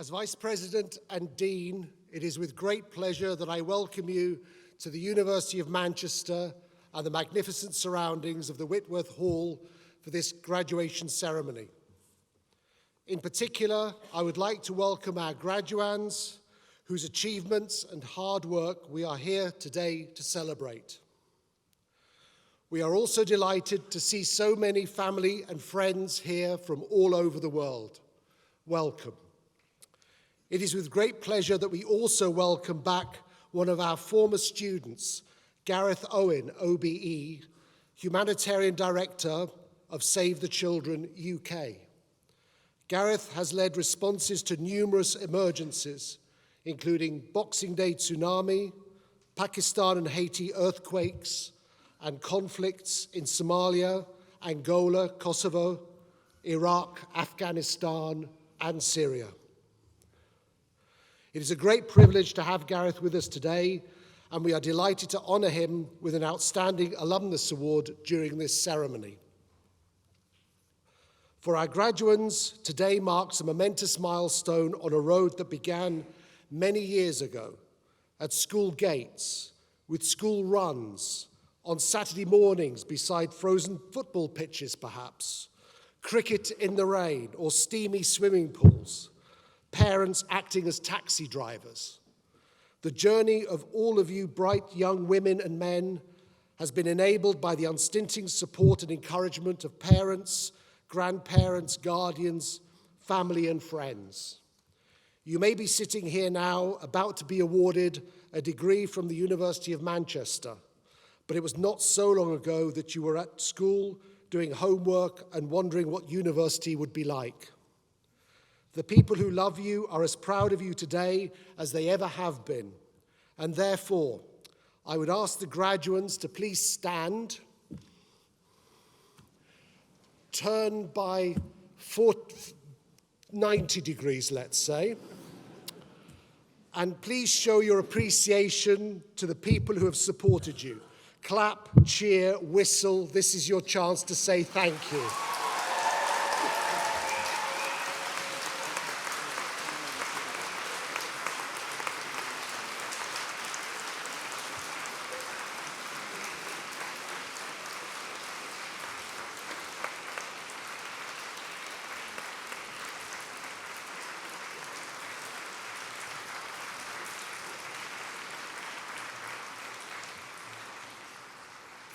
As Vice President and Dean, it is with great pleasure that I welcome you to the University of Manchester and the magnificent surroundings of the Whitworth Hall for this graduation ceremony. In particular, I would like to welcome our graduands, whose achievements and hard work we are here today to celebrate. We are also delighted to see so many family and friends here from all over the world. Welcome. It is with great pleasure that we also welcome back one of our former students, Gareth Owen, OBE, Humanitarian Director of Save the Children UK. Gareth has led responses to numerous emergencies, including Boxing Day tsunami, Pakistan and Haiti earthquakes, and conflicts in Somalia, Angola, Kosovo, Iraq, Afghanistan, and Syria. It is a great privilege to have Gareth with us today, and we are delighted to honor him with an Outstanding Alumnus Award during this ceremony. For our graduands, today marks a momentous milestone on a road that began many years ago at school gates, with school runs, on Saturday mornings beside frozen football pitches perhaps, cricket in the rain or steamy swimming pools, parents acting as taxi drivers. The journey of all of you bright young women and men has been enabled by the unstinting support and encouragement of parents, grandparents, guardians, family and friends. You may be sitting here now about to be awarded a degree from the University of Manchester, but it was not so long ago that you were at school doing homework and wondering what university would be like. The people who love you are as proud of you today as they ever have been, and therefore, I would ask the graduands to please stand, turn by 90 degrees, let's say, and please show your appreciation to the people who have supported you. Clap, cheer, whistle. This is your chance to say thank you.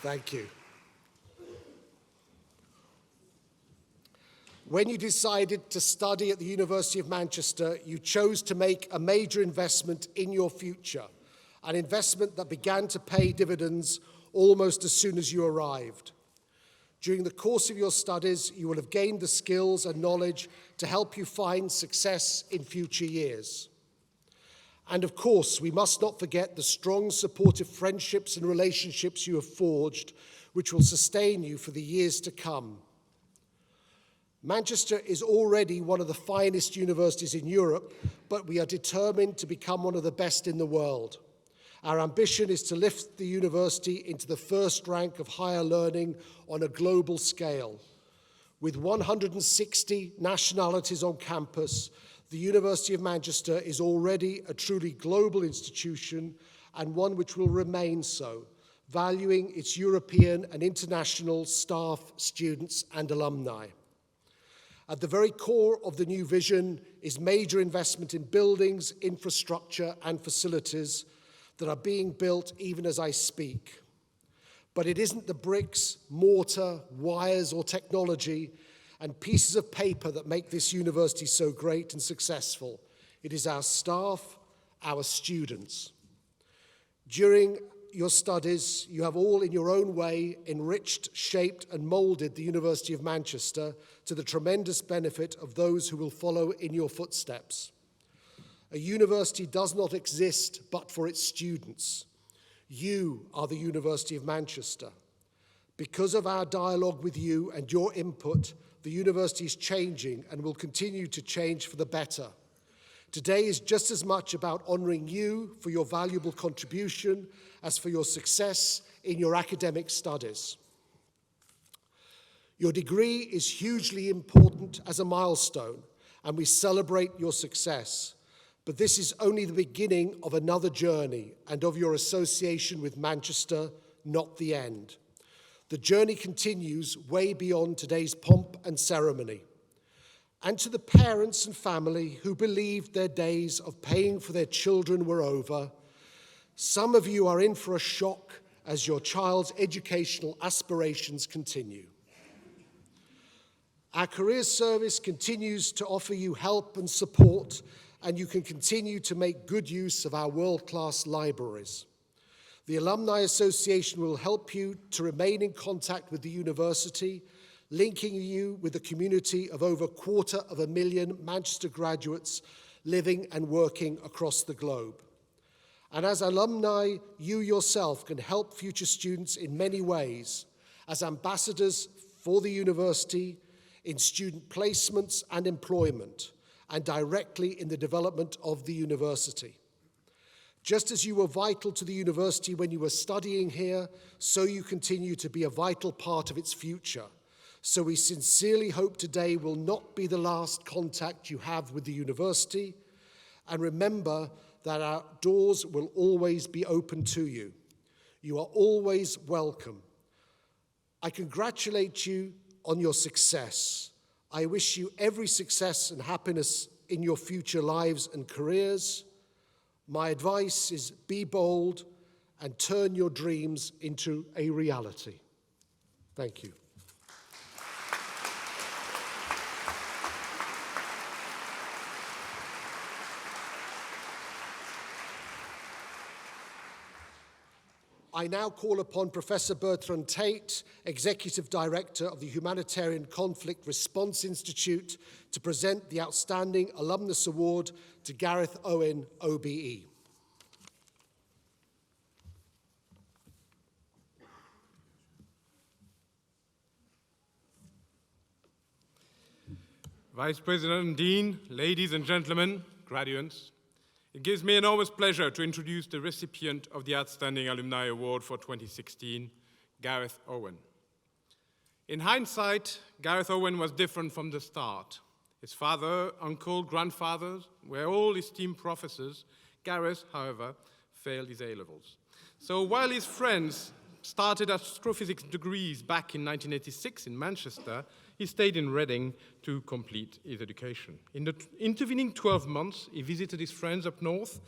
Thank you. When you decided to study at the University of Manchester, you chose to make a major investment in your future, an investment that began to pay dividends almost as soon as you arrived. During the course of your studies, you will have gained the skills and knowledge to help you find success in future years. And of course, we must not forget the strong, supportive friendships and relationships you have forged, which will sustain you for the years to come. Manchester is already one of the finest universities in Europe, but we are determined to become one of the best in the world. Our ambition is to lift the university into the first rank of higher learning on a global scale. With 160 nationalities on campus, the University of Manchester is already a truly global institution and one which will remain so, valuing its European and international staff, students, and alumni. At the very core of the new vision is major investment in buildings, infrastructure, and facilities that are being built even as I speak. But it isn't the bricks, mortar, wires, or technology and pieces of paper that make this university so great and successful. It is our staff, our students. During your studies, you have all in your own way enriched, shaped, and molded the University of Manchester to the tremendous benefit of those who will follow in your footsteps. A university does not exist but for its students. You are the University of Manchester. Because of our dialogue with you and your input, the university is changing and will continue to change for the better. Today is just as much about honoring you for your valuable contribution as for your success in your academic studies. Your degree is hugely important as a milestone, and we celebrate your success. But this is only the beginning of another journey and of your association with Manchester, not the end. The journey continues way beyond today's pomp and ceremony. And to the parents and family who believed their days of paying for their children were over, some of you are in for a shock as your child's educational aspirations continue. Our careers service continues to offer you help and support, and you can continue to make good use of our world-class libraries. The Alumni Association will help you to remain in contact with the university, linking you with a community of over 250,000 Manchester graduates living and working across the globe. And as alumni, you yourself can help future students in many ways, as ambassadors for the university, in student placements and employment, and directly in the development of the university. Just as you were vital to the university when you were studying here, so you continue to be a vital part of its future. So we sincerely hope today will not be the last contact you have with the university, and remember that our doors will always be open to you. You are always welcome. I congratulate you on your success. I wish you every success and happiness in your future lives and careers. My advice is be bold and turn your dreams into a reality. Thank you. I now call upon Professor Bertrand Tate, Executive Director of the Humanitarian Conflict Response Institute, to present the Outstanding Alumnus Award to Gareth Owen, OBE. Vice President and Dean, ladies and gentlemen, graduates, it gives me enormous pleasure to introduce the recipient of the Outstanding Alumni Award for 2016, Gareth Owen. In hindsight, Gareth Owen was different from the start. His father, uncle, grandfathers were all esteemed professors. Gareth, however, failed his A-levels. So while his friends started astrophysics degrees back in 1986 in Manchester, he stayed in Reading to complete his education. In the intervening 12 months, he visited his friends up north.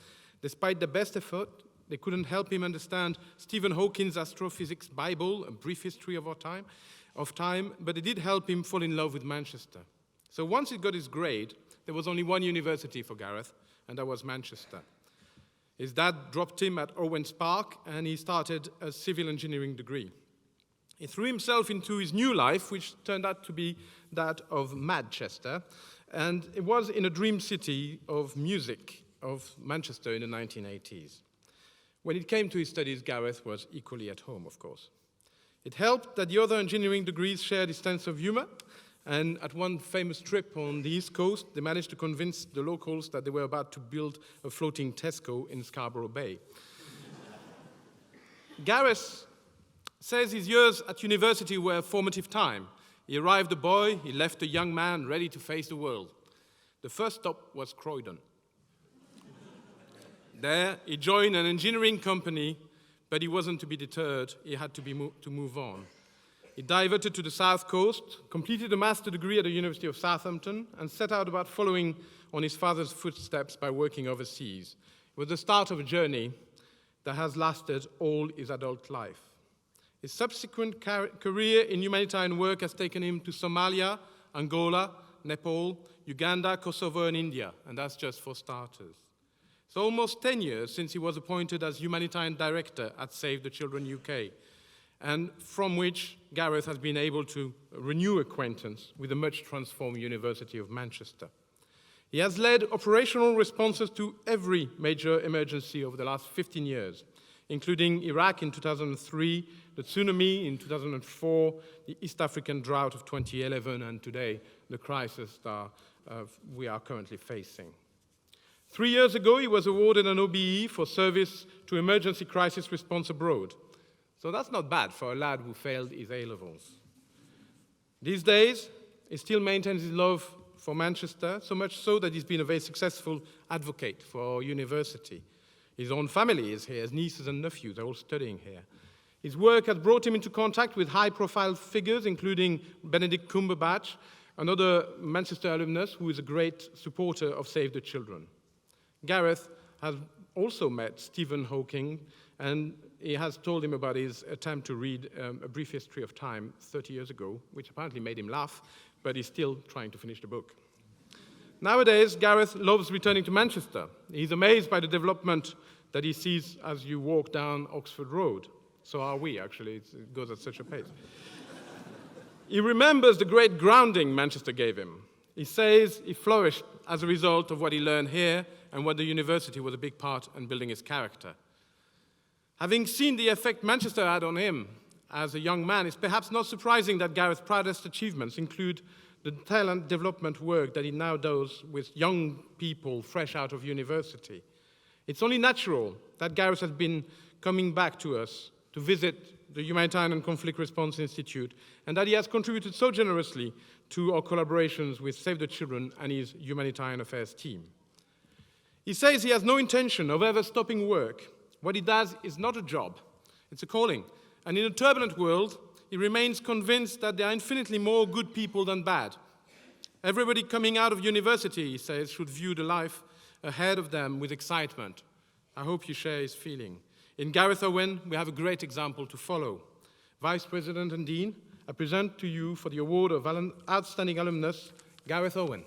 Despite the best effort, they couldn't help him understand Stephen Hawking's Astrophysics Bible, A Brief History of Time, but it did help him fall in love with Manchester. So once he got his grade, there was only one university for Gareth, and that was Manchester. His dad dropped him at Owens Park, and he started a civil engineering degree. He threw himself into his new life, which turned out to be that of Manchester, and it was in a dream city of music of Manchester in the 1980s. When it came to his studies, Gareth was equally at home, of course. It helped that the other engineering degrees shared his sense of humor, and at one famous trip on the East Coast, they managed to convince the locals that they were about to build a floating Tesco in Scarborough Bay. Gareth says his years at university were a formative time. He arrived a boy, he left a young man ready to face the world. The first stop was Croydon. There, he joined an engineering company, but he wasn't to be deterred. He had to move on. He diverted to the South Coast, completed a master's degree at the University of Southampton, and set out about following on his father's footsteps by working overseas. It was the start of a journey that has lasted all his adult life. His subsequent career in humanitarian work has taken him to Somalia, Angola, Nepal, Uganda, Kosovo, and India, and that's just for starters. It's almost 10 years since he was appointed as humanitarian director at Save the Children UK, and from which Gareth has been able to renew acquaintance with the much transformed University of Manchester. He has led operational responses to every major emergency over the last 15 years, including Iraq in 2003, the tsunami in 2004, the East African drought of 2011, and today, the crisis that we are currently facing. 3 years ago, he was awarded an OBE for service to emergency crisis response abroad. So that's not bad for a lad who failed his A-levels. These days, he still maintains his love for Manchester, so much so that he's been a very successful advocate for our university. His own family is here, his nieces and nephews are all studying here. His work has brought him into contact with high-profile figures, including Benedict Cumberbatch, another Manchester alumnus who is a great supporter of Save the Children. Gareth has also met Stephen Hawking, and he has told him about his attempt to read A Brief History of Time 30 years ago, which apparently made him laugh, but he's still trying to finish the book. Nowadays, Gareth loves returning to Manchester. He's amazed by the development that he sees as you walk down Oxford Road. So are we, actually. It goes at such a pace. He remembers the great grounding Manchester gave him. He says he flourished as a result of what he learned here and what the university was a big part in building his character. Having seen the effect Manchester had on him as a young man, it's perhaps not surprising that Gareth's proudest achievements include the talent development work that he now does with young people fresh out of university. It's only natural that Gareth has been coming back to us to visit the Humanitarian and Conflict Response Institute, and that he has contributed so generously to our collaborations with Save the Children and his humanitarian affairs team. He says he has no intention of ever stopping work. What he does is not a job, it's a calling. And in a turbulent world, he remains convinced that there are infinitely more good people than bad. Everybody coming out of university, he says, should view the life ahead of them with excitement. I hope you share his feeling. In Gareth Owen, we have a great example to follow. Vice President and Dean, I present to you for the award of Outstanding Alumnus, Gareth Owen.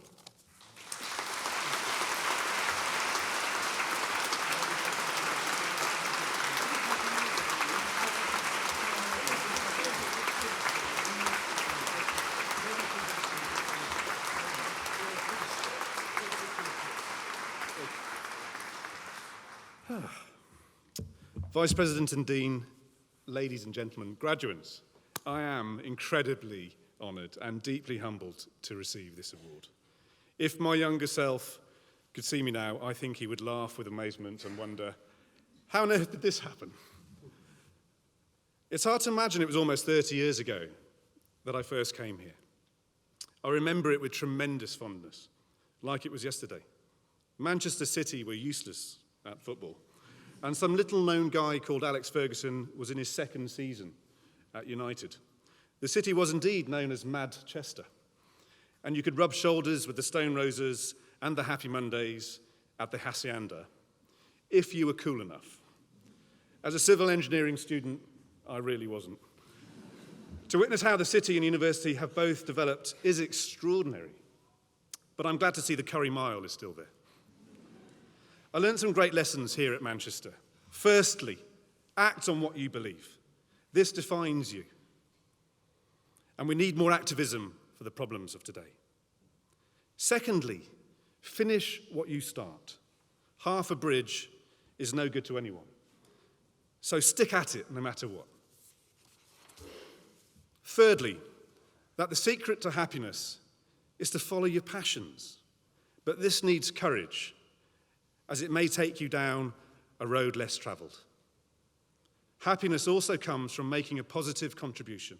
Vice President and Dean, ladies and gentlemen, graduates, I am incredibly honoured and deeply humbled to receive this award. If my younger self could see me now, I think he would laugh with amazement and wonder, how on earth did this happen? It's hard to imagine it was almost 30 years ago that I first came here. I remember it with tremendous fondness, like it was yesterday. Manchester City were useless at football. And some little-known guy called Alex Ferguson was in his second season at United. The city was indeed known as Mad Chester. And you could rub shoulders with the Stone Roses and the Happy Mondays at the Hacienda, if you were cool enough. As a civil engineering student, I really wasn't. To witness how the city and university have both developed is extraordinary. But I'm glad to see the Curry Mile is still there. I learned some great lessons here at Manchester. Firstly, act on what you believe. This defines you. And we need more activism for the problems of today. Secondly, finish what you start. Half a bridge is no good to anyone. So stick at it no matter what. Thirdly, that the secret to happiness is to follow your passions. But this needs courage, as it may take you down a road less travelled. Happiness also comes from making a positive contribution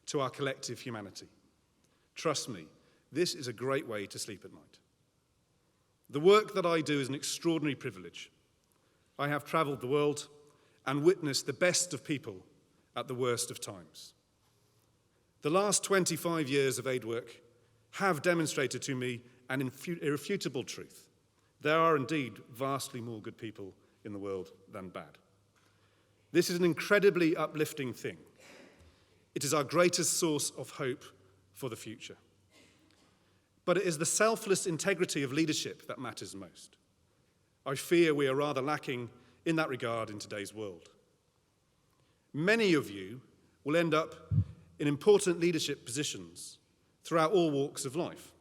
to our collective humanity. Trust me, this is a great way to sleep at night. The work that I do is an extraordinary privilege. I have travelled the world and witnessed the best of people at the worst of times. The last 25 years of aid work have demonstrated to me an irrefutable truth. There are indeed vastly more good people in the world than bad. This is an incredibly uplifting thing. It is our greatest source of hope for the future. But it is the selfless integrity of leadership that matters most. I fear we are rather lacking in that regard in today's world. Many of you will end up in important leadership positions throughout all walks of life.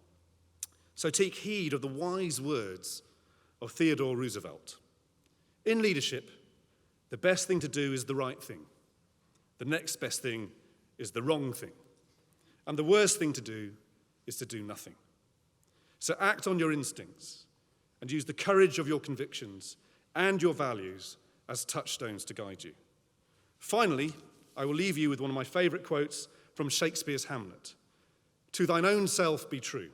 So take heed of the wise words of Theodore Roosevelt. In leadership, the best thing to do is the right thing. The next best thing is the wrong thing. And the worst thing to do is to do nothing. So act on your instincts and use the courage of your convictions and your values as touchstones to guide you. Finally, I will leave you with one of my favourite quotes from Shakespeare's Hamlet. To thine own self be true.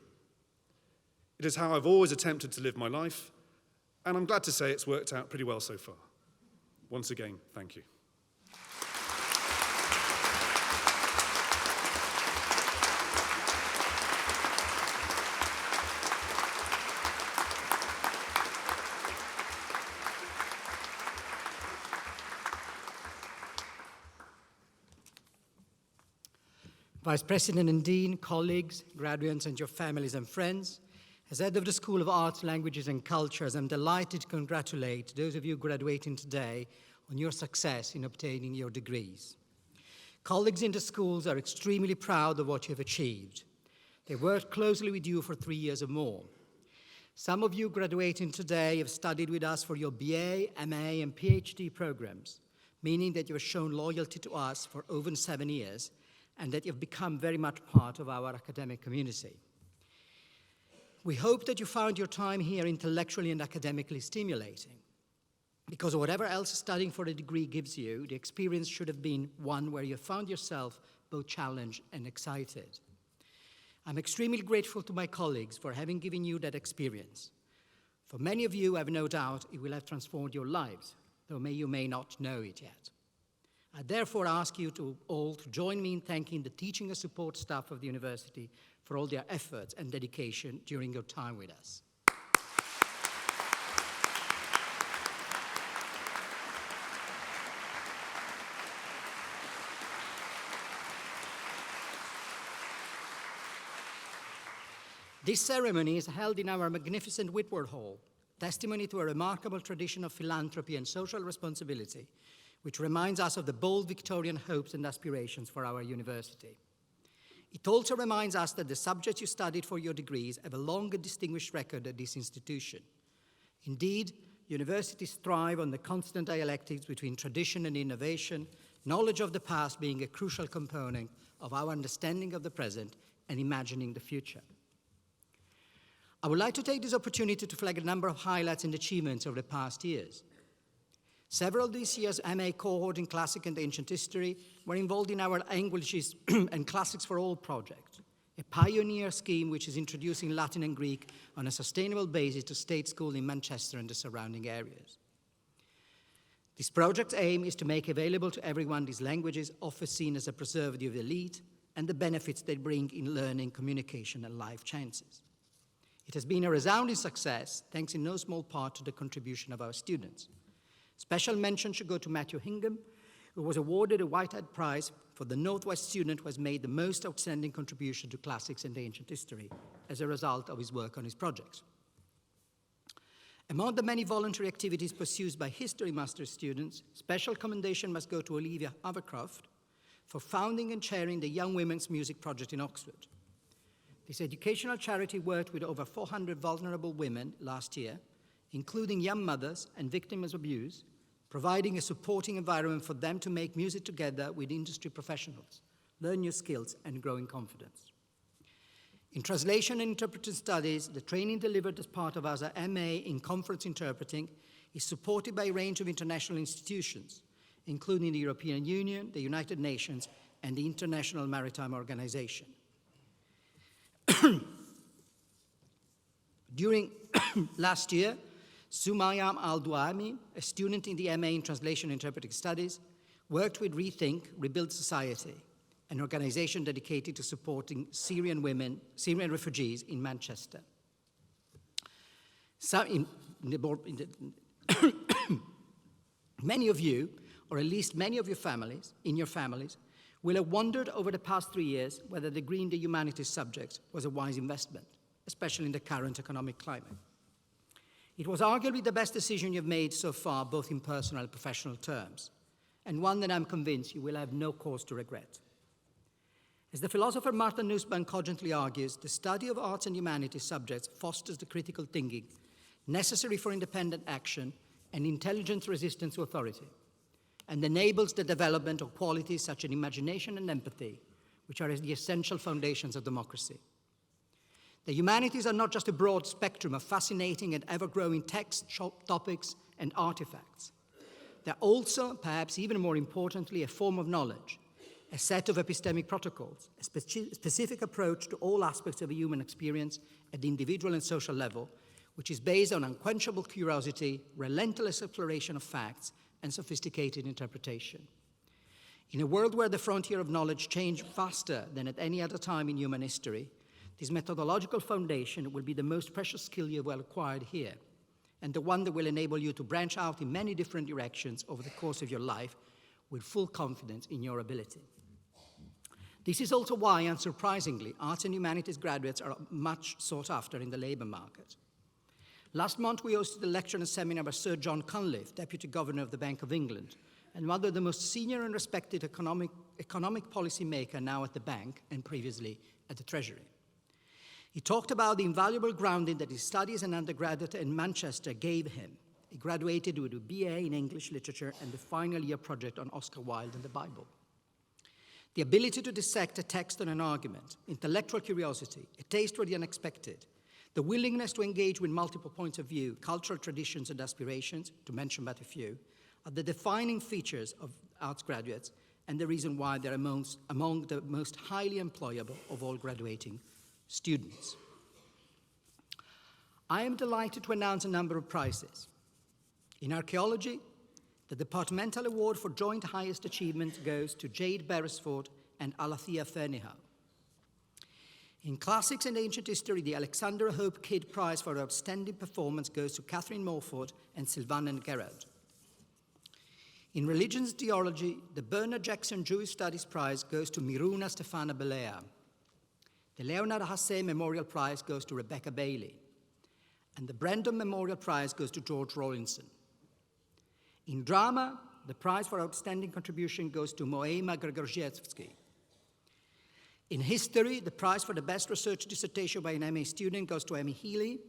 It is how I've always attempted to live my life, and I'm glad to say it's worked out pretty well so far. Once again, thank you. Vice President and Dean, colleagues, graduates, and your families and friends, as head of the School of Arts, Languages and Cultures, I'm delighted to congratulate those of you graduating today on your success in obtaining your degrees. Colleagues in the schools are extremely proud of what you have achieved. They worked closely with you for 3 years or more. Some of you graduating today have studied with us for your BA, MA, and PhD programs, meaning that you have shown loyalty to us for over 7 years and that you've become very much part of our academic community. We hope that you found your time here intellectually and academically stimulating. Because whatever else studying for a degree gives you, the experience should have been one where you found yourself both challenged and excited. I'm extremely grateful to my colleagues for having given you that experience. For many of you, I have no doubt it will have transformed your lives, though you may not know it yet. I therefore ask you all to join me in thanking the teaching and support staff of the university for all their efforts and dedication during your time with us. This ceremony is held in our magnificent Whitworth Hall, testimony to a remarkable tradition of philanthropy and social responsibility, which reminds us of the bold Victorian hopes and aspirations for our university. It also reminds us that the subjects you studied for your degrees have a long and distinguished record at this institution. Indeed, universities thrive on the constant dialectics between tradition and innovation, knowledge of the past being a crucial component of our understanding of the present and imagining the future. I would like to take this opportunity to flag a number of highlights and achievements over the past years. Several of this year's MA cohort in Classic and Ancient History were involved in our Languages and Classics for All project, a pioneer scheme which is introducing Latin and Greek on a sustainable basis to state schools in Manchester and the surrounding areas. This project's aim is to make available to everyone these languages, often seen as a preservative of the elite, and the benefits they bring in learning, communication, and life chances. It has been a resounding success, thanks in no small part to the contribution of our students. Special mention should go to Matthew Hingham, who was awarded a Whitehead Prize for the Northwest student who has made the most outstanding contribution to classics and ancient history as a result of his work on his project. Among the many voluntary activities pursued by History Masters students, special commendation must go to Olivia Havercroft for founding and chairing the Young Women's Music Project in Oxford. This educational charity worked with over 400 vulnerable women last year, including young mothers and victims of abuse, providing a supporting environment for them to make music together with industry professionals, learn new skills, and grow in confidence. In translation and interpretive studies, the training delivered as part of our MA in conference interpreting is supported by a range of international institutions, including the European Union, the United Nations, and the International Maritime Organization. During last year, Sumayam Al-Duami, a student in the MA in Translation and Interpreting Studies, worked with Rethink, Rebuild Society, an organization dedicated to supporting Syrian refugees in Manchester. Many of you, or at least many of your families, will have wondered over the past 3 years whether the degree in the humanities subjects was a wise investment, especially in the current economic climate. It was arguably the best decision you've made so far, both in personal and professional terms, and one that I'm convinced you will have no cause to regret. As the philosopher Martha Nussbaum cogently argues, the study of arts and humanities subjects fosters the critical thinking necessary for independent action and intelligent resistance to authority, and enables the development of qualities such as imagination and empathy, which are the essential foundations of democracy. The humanities are not just a broad spectrum of fascinating and ever-growing texts, topics, and artifacts. They're also, perhaps even more importantly, a form of knowledge, a set of epistemic protocols, a specific approach to all aspects of a human experience at the individual and social level, which is based on unquenchable curiosity, relentless exploration of facts, and sophisticated interpretation. In a world where the frontier of knowledge changed faster than at any other time in human history, this methodological foundation will be the most precious skill you will acquire here, and the one that will enable you to branch out in many different directions over the course of your life with full confidence in your ability. This is also why, unsurprisingly, arts and humanities graduates are much sought after in the labour market. Last month, we hosted a lecture and seminar by Sir John Cunliffe, Deputy Governor of the Bank of England, and one of the most senior and respected economic policy maker now at the bank and previously at the Treasury. He talked about the invaluable grounding that his studies as an undergraduate in Manchester gave him. He graduated with a BA in English literature and the final year project on Oscar Wilde and the Bible. The ability to dissect a text on an argument, intellectual curiosity, a taste for the unexpected, the willingness to engage with multiple points of view, cultural traditions and aspirations, to mention but a few, are the defining features of arts graduates and the reason why they're among the most highly employable of all graduating students. I am delighted to announce a number of prizes. In archaeology, the Departmental Award for Joint Highest Achievement goes to Jade Beresford and Alethea Fernihow. In Classics and Ancient History, the Alexander Hope Kidd Prize for Outstanding Performance goes to Catherine Morford and Sylvain Gerard. In Religions Theology, the Bernard Jackson Jewish Studies Prize goes to Miruna Stefana Belea. The Leonard Hassé Memorial Prize goes to Rebecca Bailey. And the Brandon Memorial Prize goes to George Rawlinson. In drama, the prize for outstanding contribution goes to Moema Gregorziewski. In history, the prize for the best research dissertation by an MA student goes to Emmy Healy,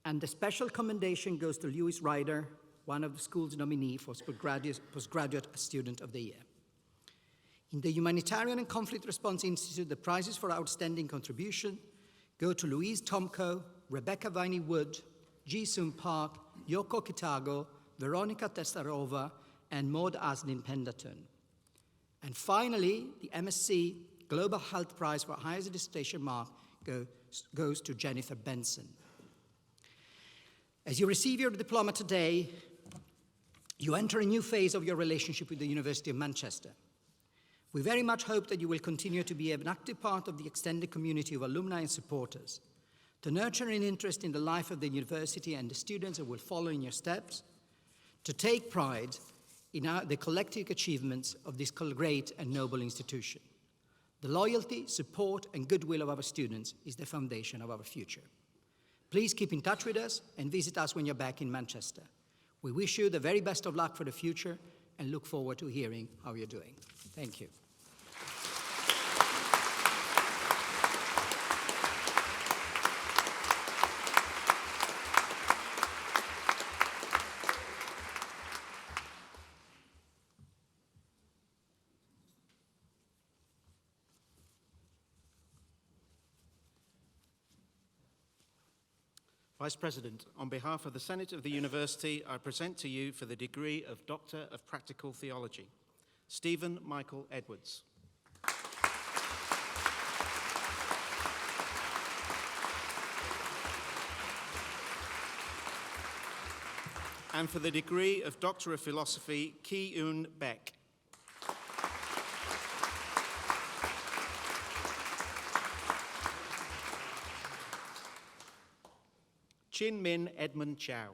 and the special commendation goes to Lewis Ryder, one of the school's nominee for postgraduate student of the year. In the Humanitarian and Conflict Response Institute, the prizes for outstanding contribution go to Louise Tomko, Rebecca Viney Wood, Ji-Sung Park, Yoko Kitago, Veronica Testarova, and Maud Asnin Penderton. And finally, the MSc Global Health Prize for highest dissertation mark goes to Jennifer Benson. As you receive your diploma today, you enter a new phase of your relationship with the University of Manchester. We very much hope that you will continue to be an active part of the extended community of alumni and supporters, to nurture an interest in the life of the university and the students that will follow in your steps, to take pride in the collective achievements of this great and noble institution. The loyalty, support, and goodwill of our students is the foundation of our future. Please keep in touch with us and visit us when you're back in Manchester. We wish you the very best of luck for the future and look forward to hearing how you're doing. Thank you. Vice President, on behalf of the Senate of the University, I present to you for the degree of Doctor of Practical Theology, Stephen Michael Edwards. And for the degree of Doctor of Philosophy, Ki-Eun Baek. Chin Min Edmund Chow.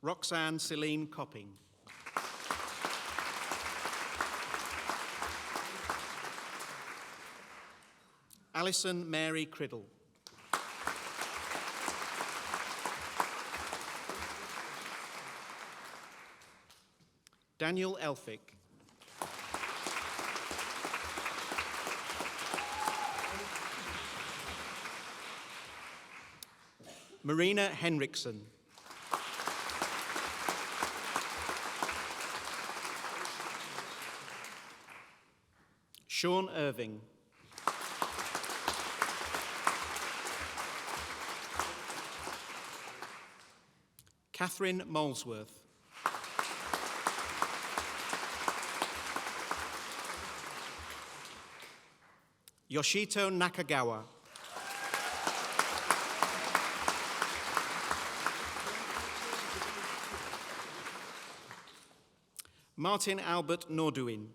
Roxanne Celine Copping. Alison Mary Criddle. Daniel Elphick. Marina Henriksen. Sean Irving. Catherine Molesworth. Yoshito Nakagawa. Martin Albert Norduin.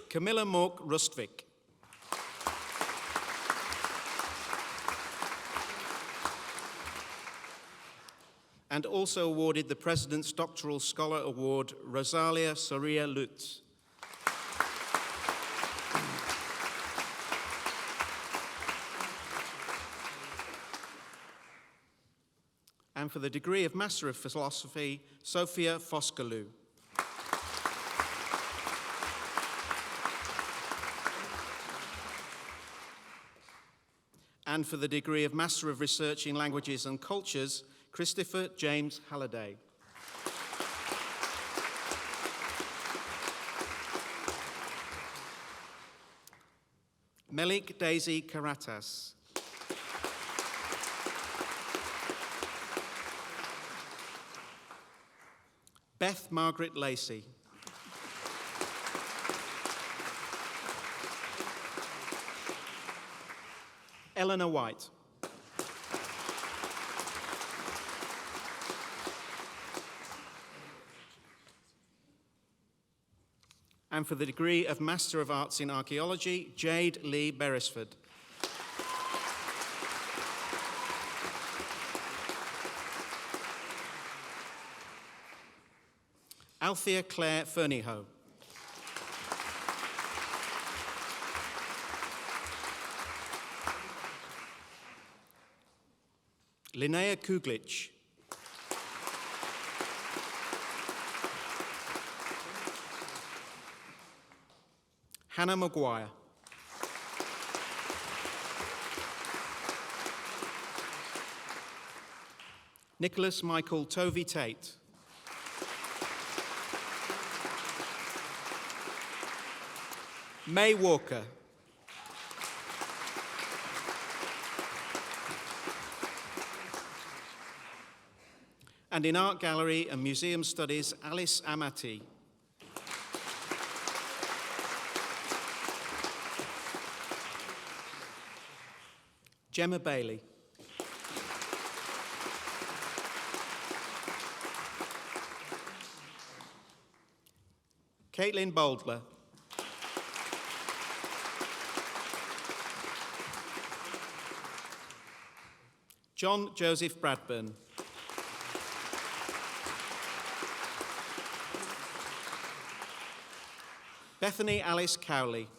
Camilla Mork Rustvik. And also awarded the President's Doctoral Scholar Award, Rosalia Soria Lutz. And for the degree of Master of Philosophy, Sophia Foscalou. And for the degree of Master of Research in Languages and Cultures, Christopher James Halliday. Melik Daisy Karatas. Beth Margaret Lacey. Eleanor White. And for the degree of Master of Arts in Archaeology, Jade Lee Beresford. Althea Claire Fernyhough. Linnea Kuglich. Hannah Maguire. Nicholas Michael Tovey Tate. May Walker. And in Art Gallery and Museum Studies, Alice Amati. Gemma Bailey. Caitlin Boldler. John Joseph Bradburn. Bethany Alice Cowley.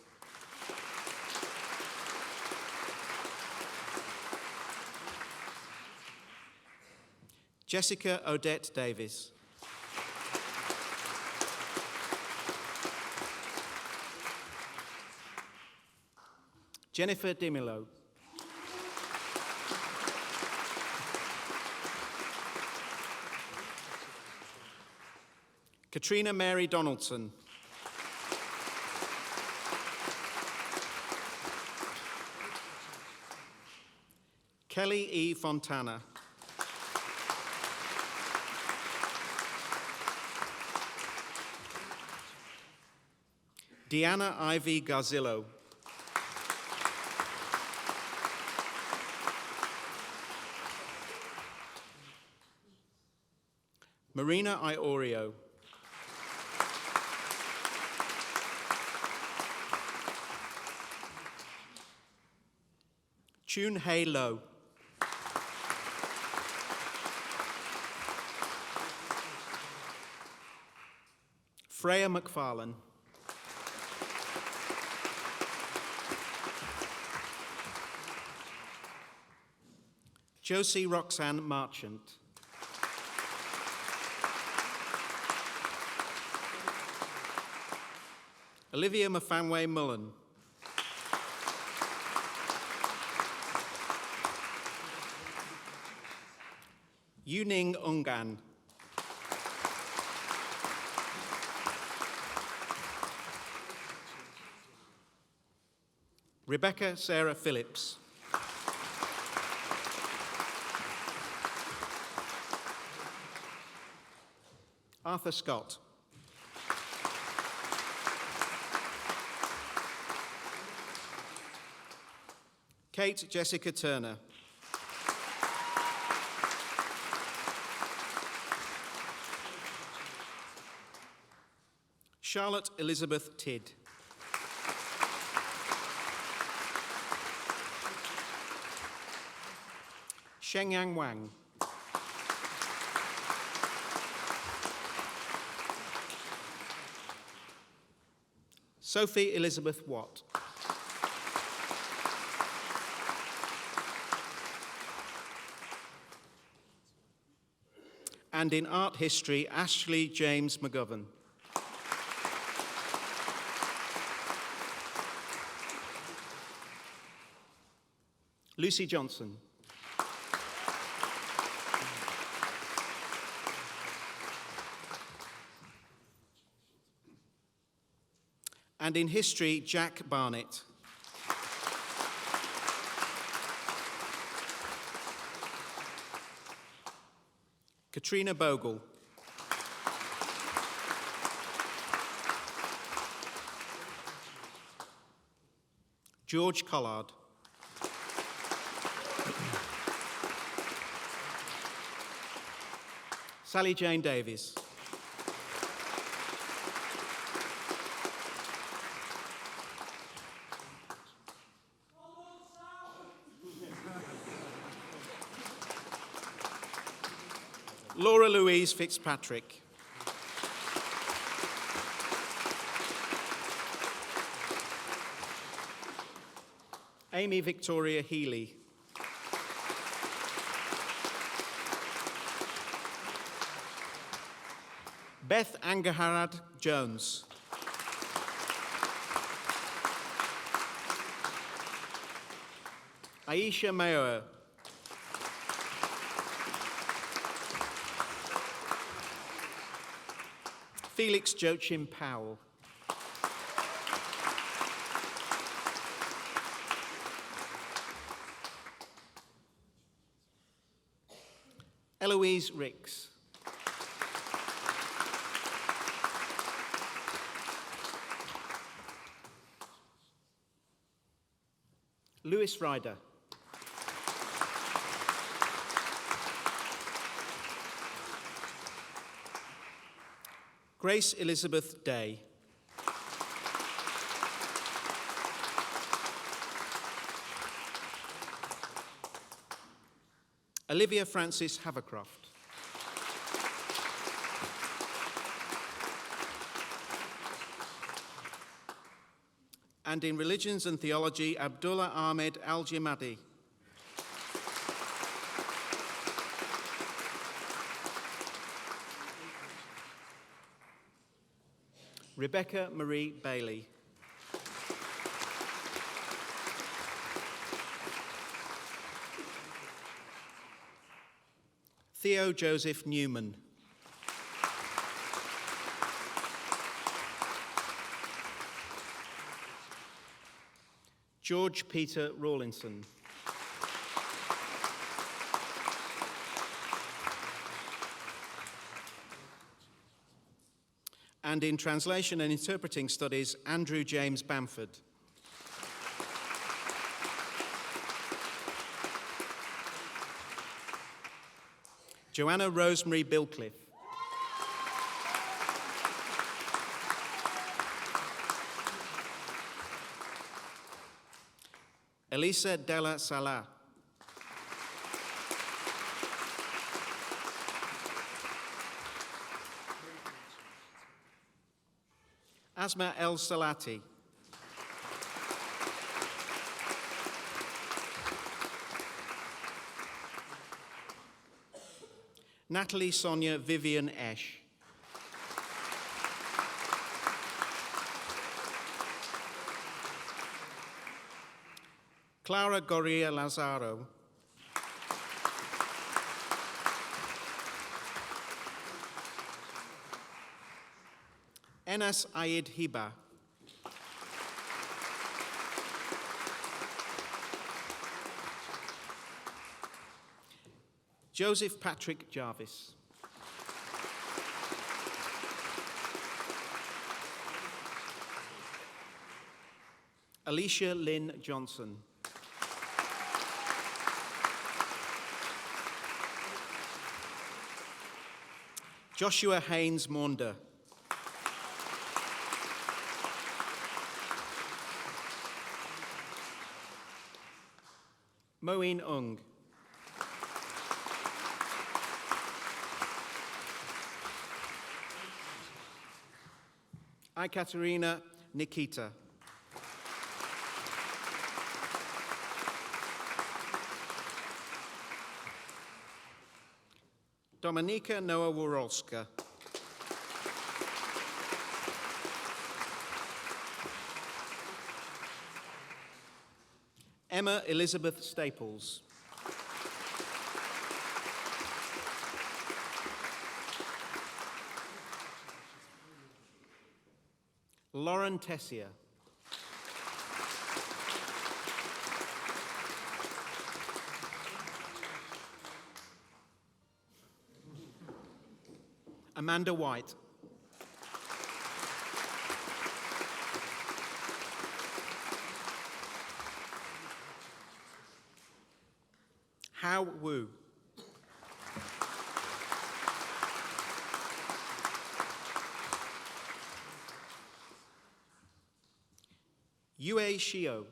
Jessica Odette Davis. Jennifer DeMillo. Katrina Mary Donaldson. Kelly E. Fontana. Deanna Ivy Garzillo. Marina Iorio. Chun Hei Lo. Freya McFarlane. Josie Roxanne Marchant. Olivia Mafanwe Mullen. Yuning Ungan. Rebecca Sarah Phillips. Arthur Scott. Kate Jessica Turner. Charlotte Elizabeth Tidd. Shenyang Wang. Sophie Elizabeth Watt. And in art history, Ashley James McGovern. Lucy Johnson. And in history, Jack Barnett. Katrina Bogle. George Collard. Sally Jane Davies. Laura Louise Fitzpatrick. Amy Victoria Healy. Beth Angaharad Jones. Aisha Mayo. Felix Joachim Powell. Eloise Ricks. Lewis Ryder. Grace Elizabeth Day. Olivia Francis Havercroft. And in religions and theology, Abdullah Ahmed Al-Jimadi. Rebecca Marie Bailey. Theo Joseph Newman. George Peter Rawlinson. And in translation and interpreting studies, Andrew James Bamford. Joanna Rosemary Bilcliffe. Elisa Della Sala. Asma El Salati. Natalie Sonia Vivian Esch. Clara Goria Lazaro. Enas Aid Hiba. Joseph Patrick Jarvis. Alicia Lynn Johnson. Joshua Haynes Maunder. Moeen Ung. Ekaterina Nikita. Dominika Nowoworolska. Emma Elizabeth Staples. Lauren Tessier. Amanda White. Hao Wu. Yue Shio.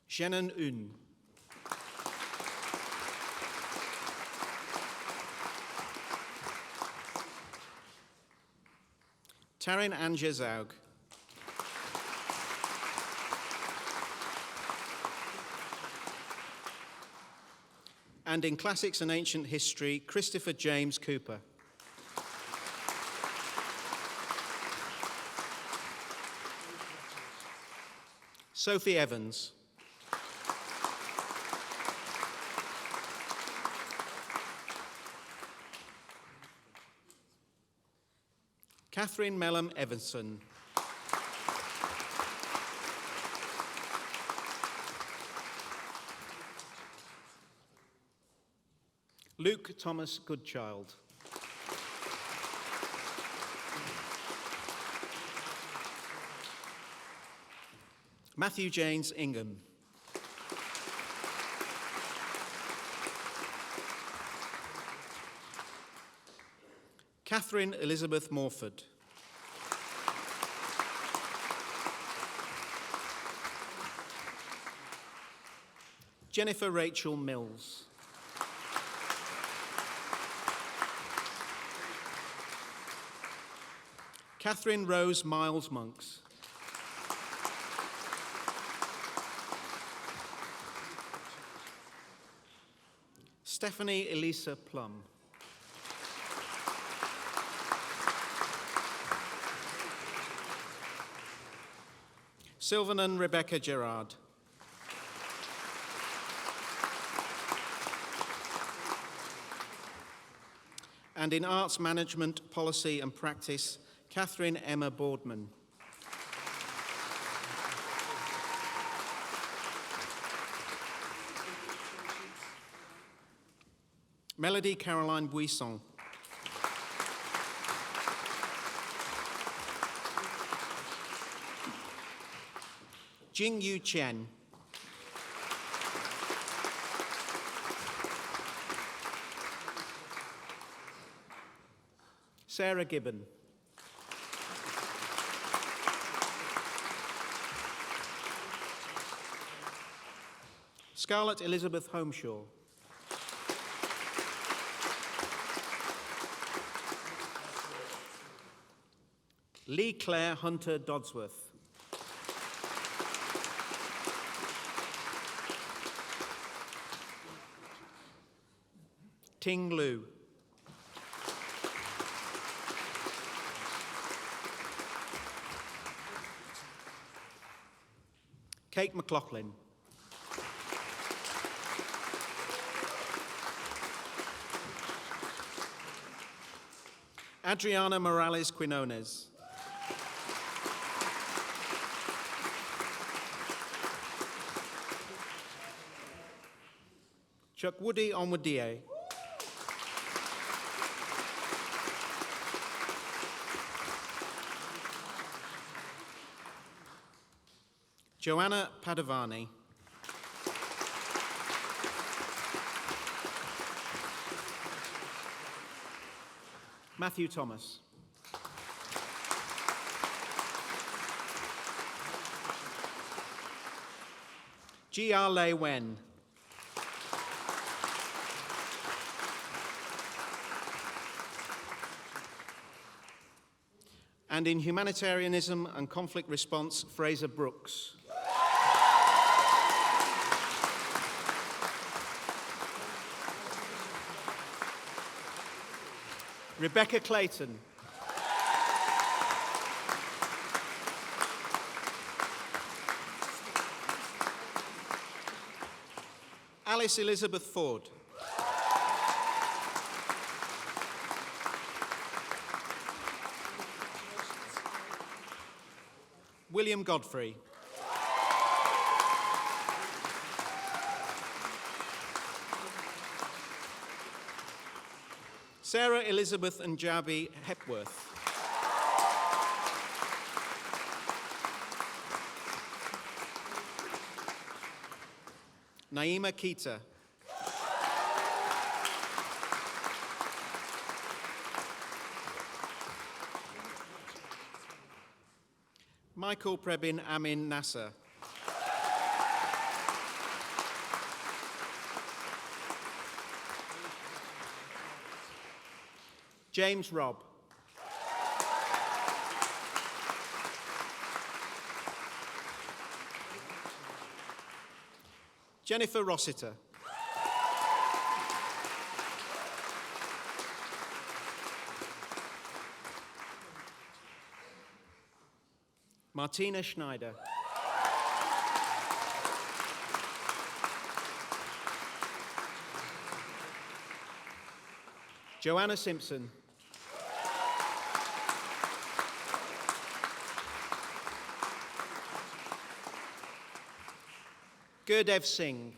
Shannon Un. Tarin Anja Zaug. And in Classics and Ancient History, Christopher James Cooper. Sophie Evans. Catherine Mellom Evanson. Luke Thomas Goodchild. Matthew James Ingham. Catherine Elizabeth Morford. Jennifer Rachel Mills. Catherine Rose Miles Monks. Stephanie Elisa Plum. Sylvanan Rebecca Gerard. And in Arts Management, Policy and Practice, Catherine Emma Boardman. Melody Caroline Buisson. Jing Yu Chen. Sarah Gibbon. Scarlett Elizabeth Holmeshaw. Lee Claire Hunter Dodsworth. Ting Lu. Kate McLaughlin. Adriana Morales Quinones. Chukwudi Onwudie. Joanna Padavani. Matthew Thomas. Jia Lei Wen. And in humanitarianism and conflict response, Fraser Brooks. Rebecca Clayton. Alice Elizabeth Ford. William Godfrey. Sarah Elizabeth Njabi Hepworth. Naima Keita. Michael Prebin Amin Nasser. James Robb. Jennifer Rossiter. Martina Schneider. Joanna Simpson. Gurdev Singh.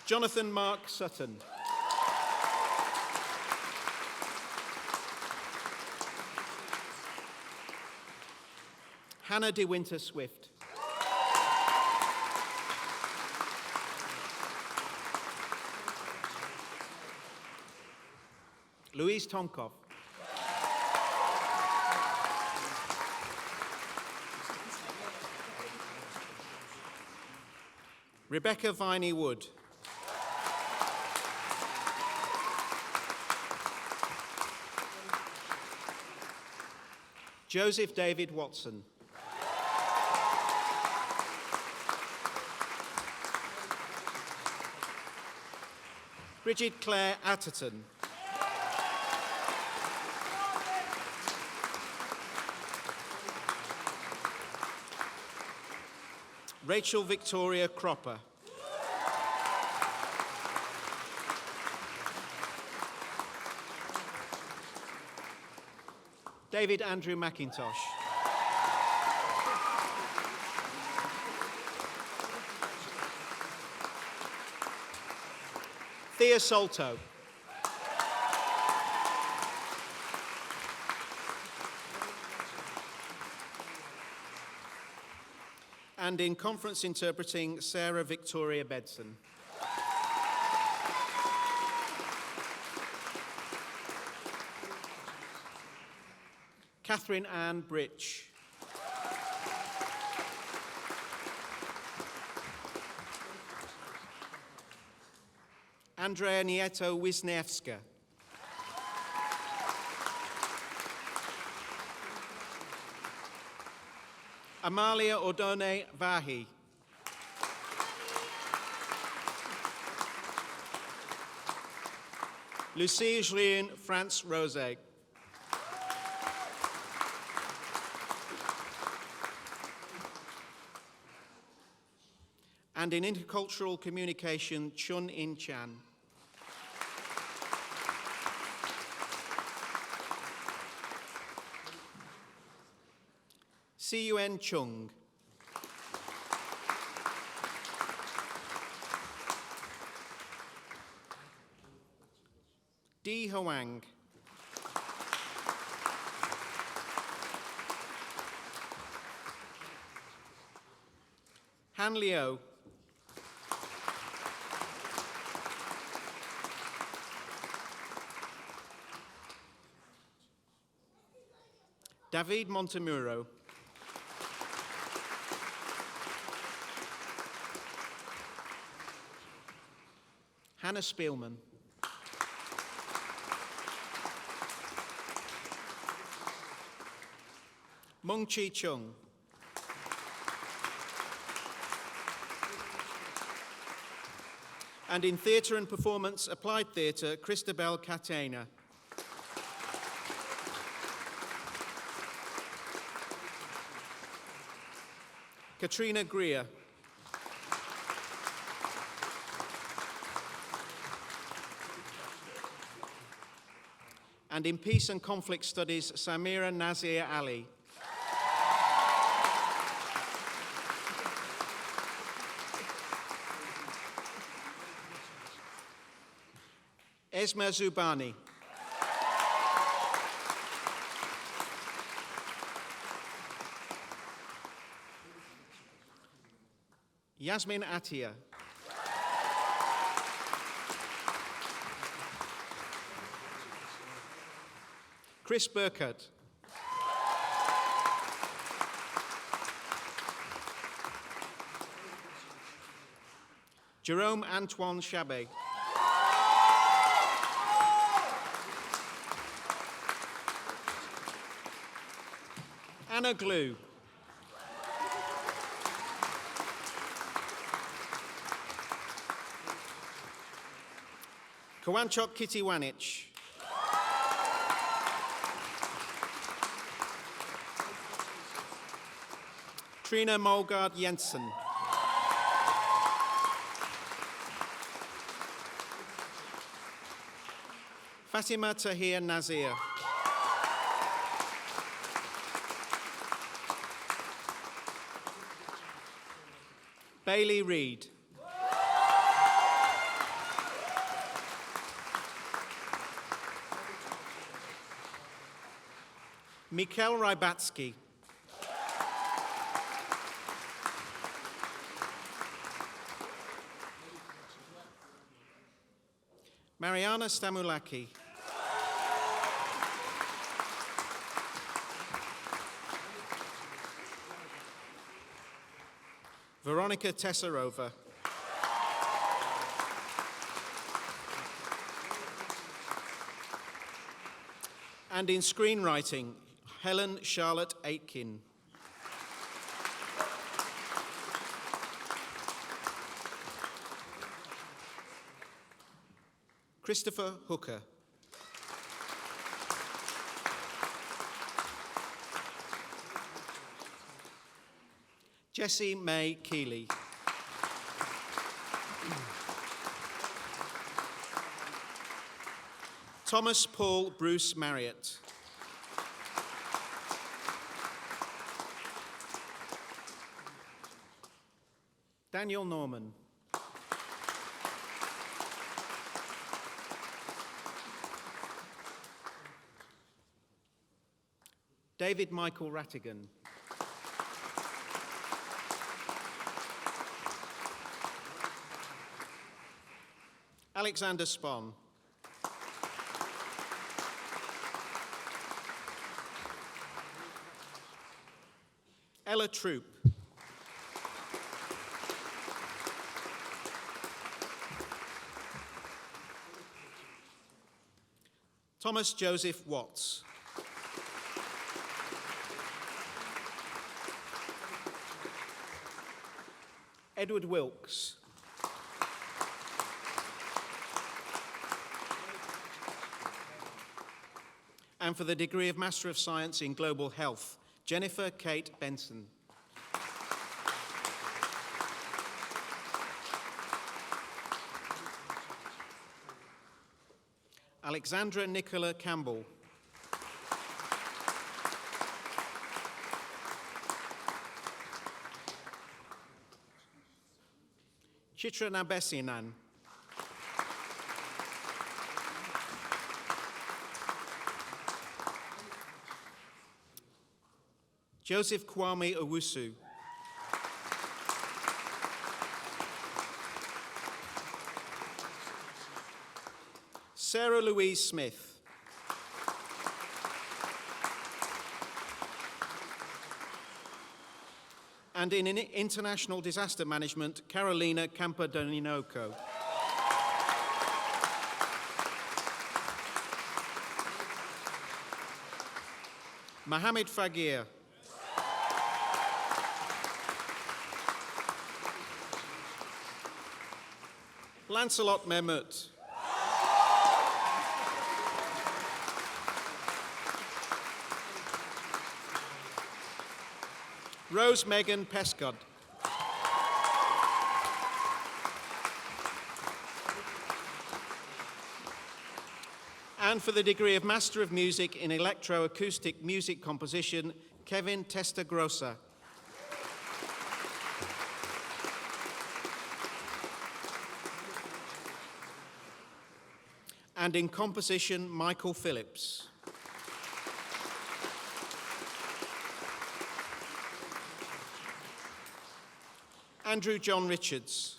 Jonathan Mark Sutton. Hannah De Winter Swift. Louise Tomkov. Rebecca Viney Wood. Joseph David Watson. Bridget Claire Atherton. Rachel Victoria Cropper. David Andrew McIntosh. Thea Solto. And in conference interpreting, Sarah Victoria Bedson. Catherine Ann Britch. Andrea Nieto Wisniewska. Amalia Odone Vahi. Lucie Julien France Rose. And in intercultural communication, Chun In Chan. Si-Yuen Chung. Di Hoang. Han Liu. David Montemuro. Hannah Spielman. Mung Chi Chung. And in Theatre and Performance Applied Theatre, Christabel Catena. Katrina Greer. And in Peace and Conflict Studies, Samira Nazir Ali. Esma Zubani. Yasmin Attia. Chris Burkett. Jerome Antoine Chabet. Anna Glue. Kawanchok Kitiwanich. Trina Molgard Jensen. Fatima Tahir Nazir. Bailey Reed. Mikhail Rybatsky. Mariana Stamulaki. Veronica Tesarova. And in screenwriting, Helen Charlotte Aitken. Christopher Hooker. Jessie May Keeley. Thomas Paul Bruce Marriott. Daniel Norman. David Michael Rattigan. Alexander Spon. Ella Troop. Thomas Joseph Watts. Edward Wilkes. And for the degree of Master of Science in Global Health, Jennifer Kate Benson. Alexandra Nicola Campbell. Chitra Nabesinan. Joseph Kwame Owusu. Sarah Louise Smith. And in international disaster management, Carolina Campodaninoco. Mohammed Fagir. Lancelot Mehmet. Rose Megan Pescod. And for the degree of Master of Music in Electroacoustic Music Composition, Kevin Testagrossa. And in Composition, Michael Phillips. Andrew John Richards.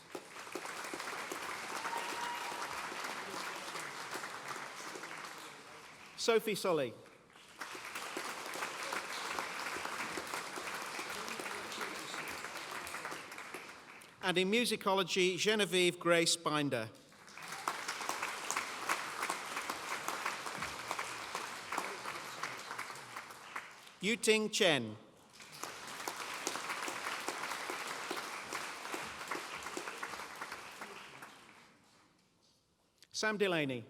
Sophie Solly. And in musicology, Genevieve Grace Binder. Yuting Chen. Sam Delaney.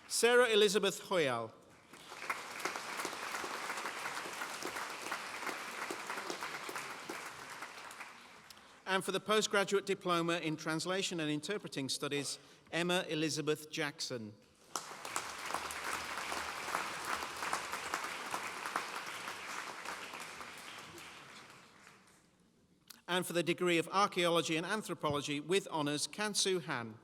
Sarah Elizabeth Hoyal. And for the postgraduate diploma in Translation and Interpreting Studies, Emma Elizabeth Jackson. And for the degree of Archaeology and Anthropology with honours, Kansu Han.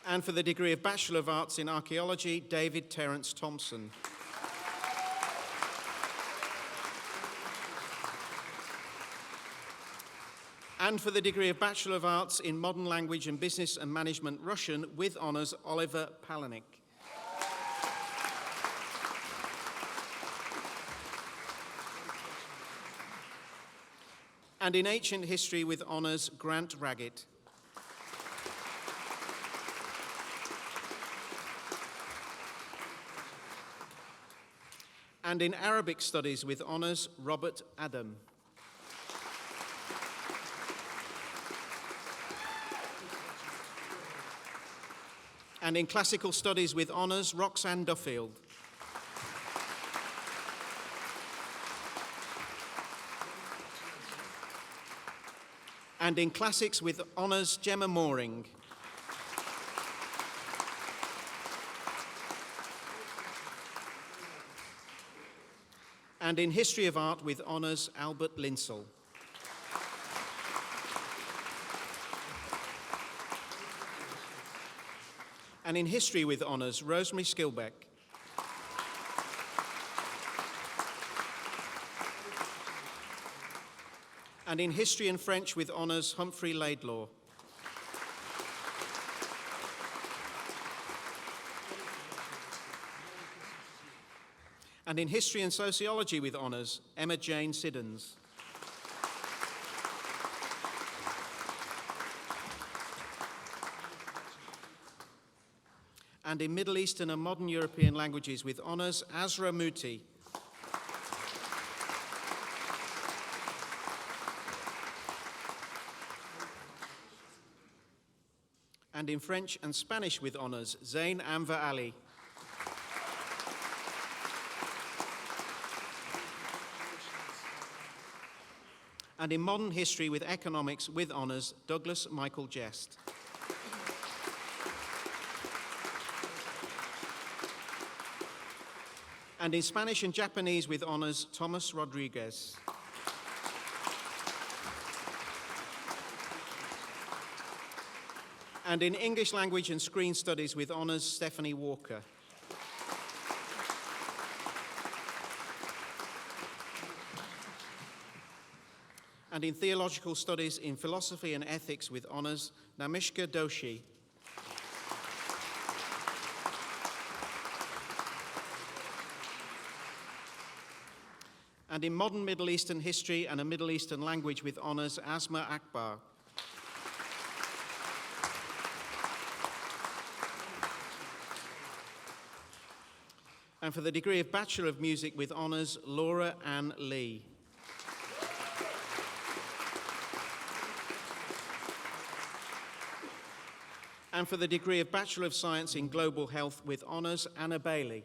And for the degree of Bachelor of Arts in Archaeology, David Terence Thompson. And for the degree of Bachelor of Arts in Modern Language and Business and Management Russian with honours, Oliver Palanik. And in Ancient History with honours, Grant Raggett. And in Arabic Studies with honours, Robert Adam. And in Classical Studies with honours, Roxanne Duffield. And in Classics with honours, Gemma Mooring. And in History of Art with honours, Albert Linsell. And in History with honours, Rosemary Skilbeck. And in History and French with honours, Humphrey Laidlaw. And in History and Sociology with honours, Emma Jane Siddons. And in Middle Eastern and Modern European Languages with honours, Azra Muti. And in French and Spanish with honours, Zain Anvar Ali. And in Modern History with Economics with honours, Douglas Michael Jest. And in Spanish and Japanese with honors, Thomas Rodriguez. And in English language and screen studies with honors, Stephanie Walker. And in theological studies in philosophy and ethics with honors, Namishka Doshi. And in modern Middle Eastern history and a Middle Eastern language with honors, Asma Akbar. And for the degree of Bachelor of Music with honors, Laura Ann Lee. And for the degree of Bachelor of Science in Global Health with honors, Anna Bailey.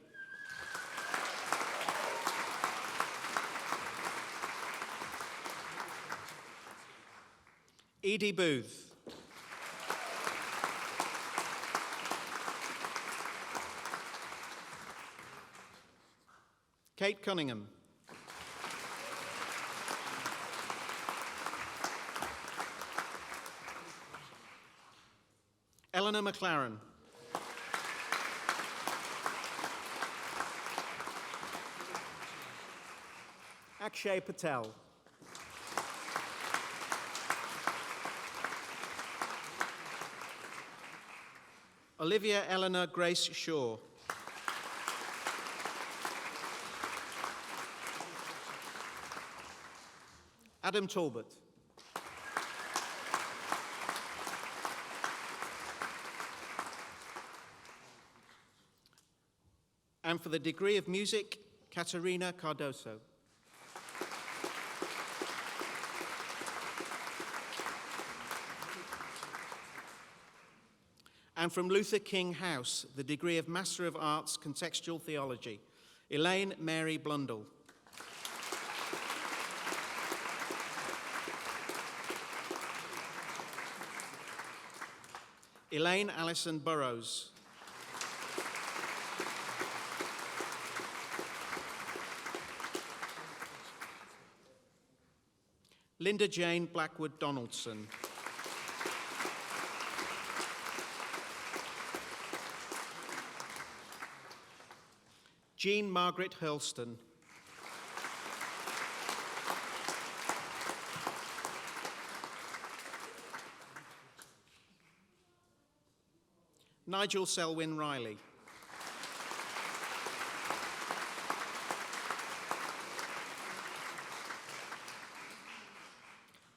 Edie Booth. Kate Cunningham. Eleanor McLaren. Akshay Patel. Olivia Eleanor Grace Shaw. Adam Talbot. And for the degree of music, Katerina Cardoso. And from Luther King House, the degree of Master of Arts, Contextual Theology, Elaine Mary Blundell. Elaine Allison Burrows. Linda Jane Blackwood Donaldson. Jean Margaret Hurlston. Nigel Selwyn Riley.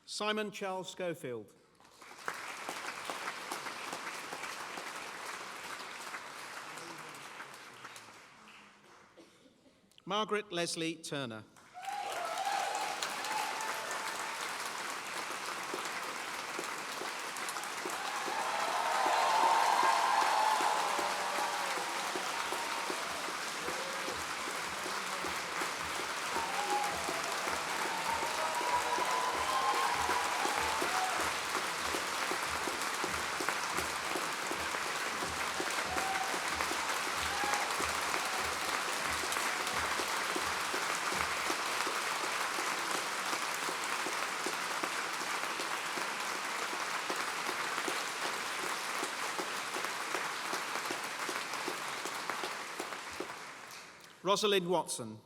Simon Charles Schofield. Margaret Leslie Turner. Rosalind Watson.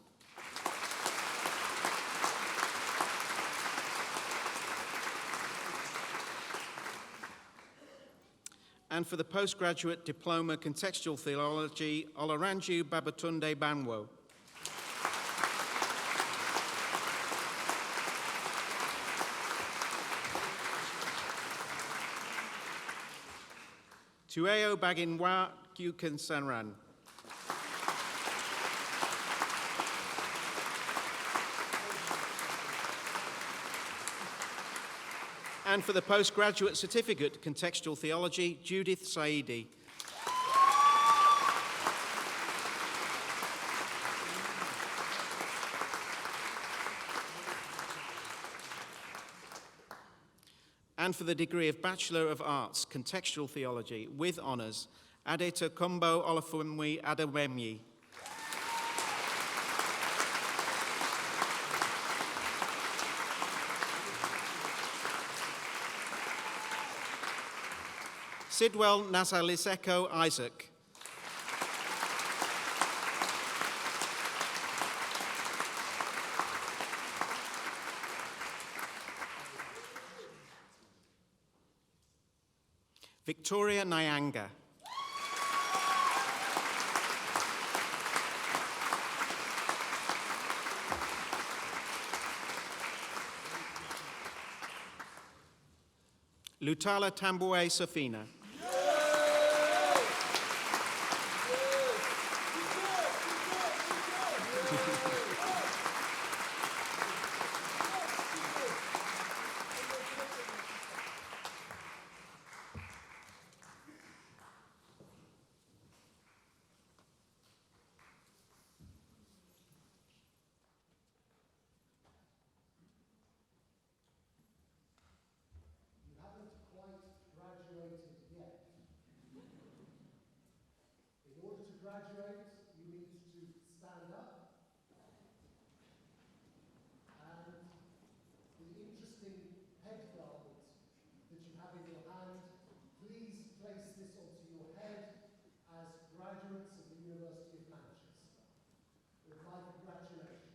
And for the postgraduate diploma Contextual Theology, Olaranju Babatunde Banwo. Tueo Baginwa Gyukan Sanran. And for the postgraduate certificate, Contextual Theology, Judith Saidi. And for the degree of Bachelor of Arts, Contextual Theology, with honours, Adetokunbo Olafunmi Adewemi. Sidwell Nazaliseko Isaac. Victoria Nyanga. Lutala Tambue Safina. Graduate, you need to stand up. And the interesting head garment that you have in your hand, please place this onto your head as graduates of the University of Manchester. With my congratulations.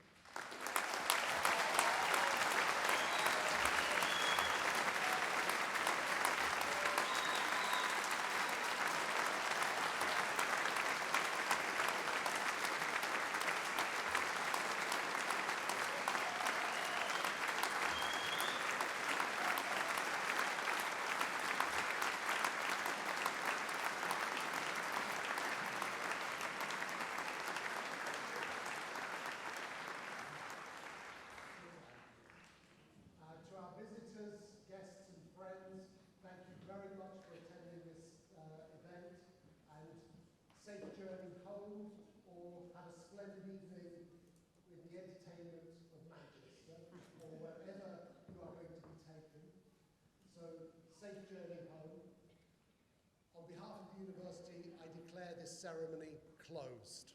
To our visitors, guests and friends, thank you very much for attending this event, and safe journey home, or have a splendid evening with the entertainment of Manchester, or wherever you are going to be taken. So, safe journey home. On behalf of the university, I declare this ceremony closed.